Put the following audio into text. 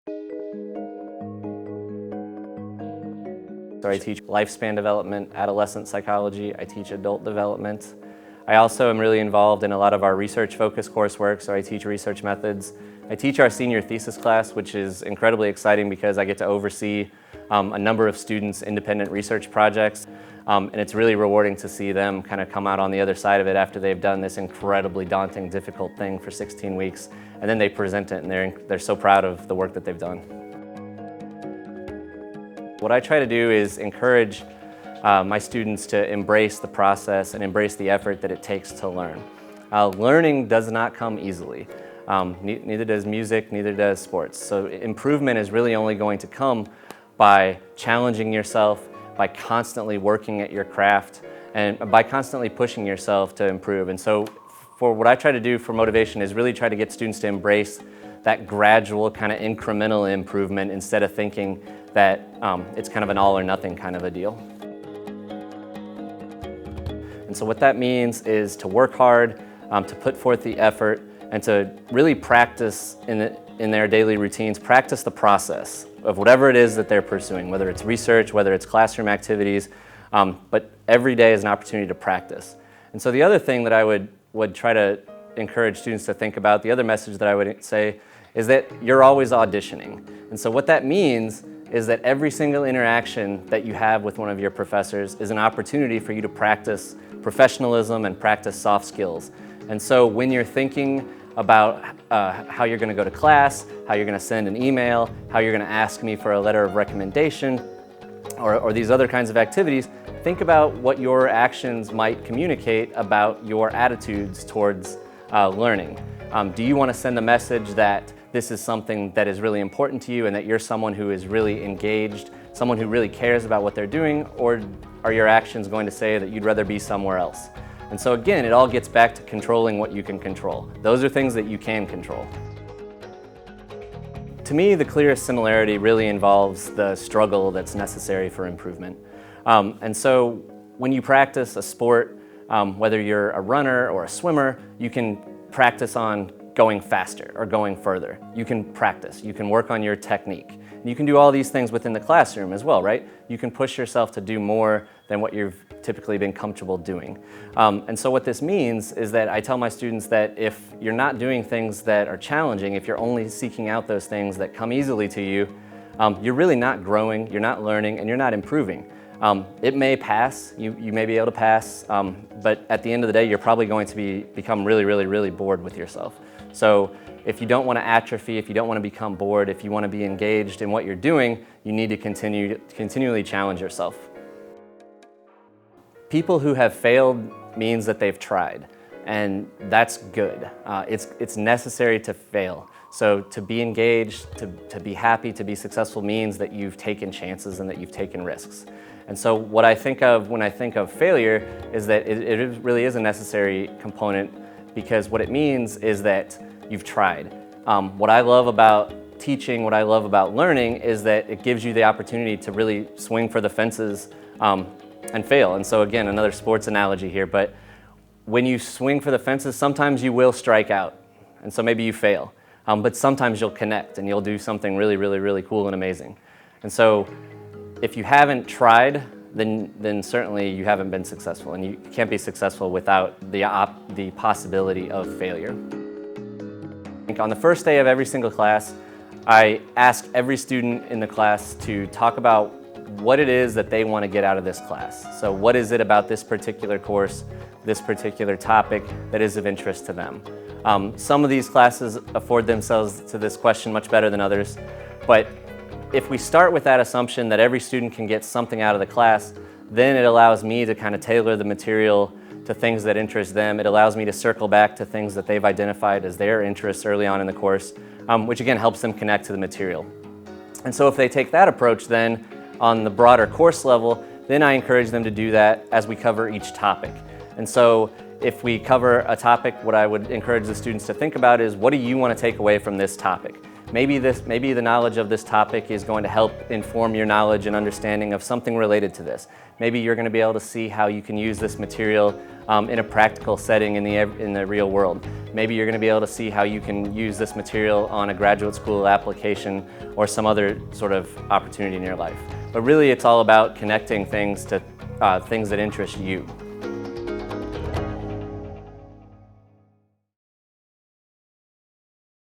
So I teach lifespan development, adolescent psychology, I teach adult development. I also am really involved in a lot of our research-focused coursework, so I teach research methods. I teach our senior thesis class, which is incredibly exciting because I get to oversee a number of students' independent research projects, and it's really rewarding to see them kind of come out on the other side of it after they've done this incredibly daunting, difficult thing for 16 weeks, and then they present it and they're so proud of the work that they've done. What I try to do is encourage my students to embrace the process and embrace the effort that it takes to learn. Learning does not come easily. Neither does music, neither does sports. So improvement is really only going to come by challenging yourself, by constantly working at your craft, and by constantly pushing yourself to improve. And so for what I try to do for motivation is really try to get students to embrace that gradual kind of incremental improvement instead of thinking that it's kind of an all or nothing kind of a deal. And so what that means is to work hard, to put forth the effort, and to really practice in their daily routines, practice the process of whatever it is that they're pursuing, whether it's research, whether it's classroom activities, but every day is an opportunity to practice. And so the other thing that I would try to encourage students to think about, the other message that I would say, is that you're always auditioning. And so what that means is that every single interaction that you have with one of your professors is an opportunity for you to practice professionalism and practice soft skills. And so when you're thinking about how you're going to go to class, how you're going to send an email, how you're going to ask me for a letter of recommendation, or these other kinds of activities, think about what your actions might communicate about your attitudes towards learning. Do you want to send a message that this is something that is really important to you and that you're someone who is really engaged, someone who really cares about what they're doing, or are your actions going to say that you'd rather be somewhere else? And so again, it all gets back to controlling what you can control. Those are things that you can control. To me, the clearest similarity really involves the struggle that's necessary for improvement. And so when you practice a sport, whether you're a runner or a swimmer, you can practice on going faster or going further. You can practice, you can work on your technique. And you can do all these things within the classroom as well, right? You can push yourself to do more than what you've typically been comfortable doing. And so what this means is that I tell my students that if you're not doing things that are challenging, if you're only seeking out those things that come easily to you, you're really not growing, you're not learning, and you're not improving. It may pass, you may be able to pass, but at the end of the day, you're probably going to become really bored with yourself. So if you don't want to atrophy, if you don't want to become bored, if you want to be engaged in what you're doing, you need to continually challenge yourself. People who have failed means that they've tried, and that's good. It's necessary to fail. So to be engaged, to be happy, to be successful means that you've taken chances and that you've taken risks. And so what I think of when I think of failure is that it really is a necessary component, because what it means is that you've tried. What I love about teaching, what I love about learning is that it gives you the opportunity to really swing for the fences and fail. And so again, another sports analogy here, but when you swing for the fences, sometimes you will strike out. And so maybe you fail, but sometimes you'll connect and you'll do something really cool and amazing. And so if you haven't tried, then certainly you haven't been successful, and you can't be successful without the possibility of failure. On the first day of every single class, I ask every student in the class to talk about what it is that they want to get out of this class. So what is it about this particular course, this particular topic that is of interest to them? Some of these classes afford themselves to this question much better than others, but if we start with that assumption that every student can get something out of the class, then it allows me to kind of tailor the material to things that interest them. It allows me to circle back to things that they've identified as their interests early on in the course, which again helps them connect to the material. And so if they take that approach then on the broader course level, then I encourage them to do that as we cover each topic. And so if we cover a topic, what I would encourage the students to think about is, what do you want to take away from this topic? Maybe the knowledge of this topic is going to help inform your knowledge and understanding of something related to this. Maybe you're going to be able to see how you can use this material in a practical setting in the real world. Maybe you're going to be able to see how you can use this material on a graduate school application or some other sort of opportunity in your life. But really, it's all about connecting things to things that interest you.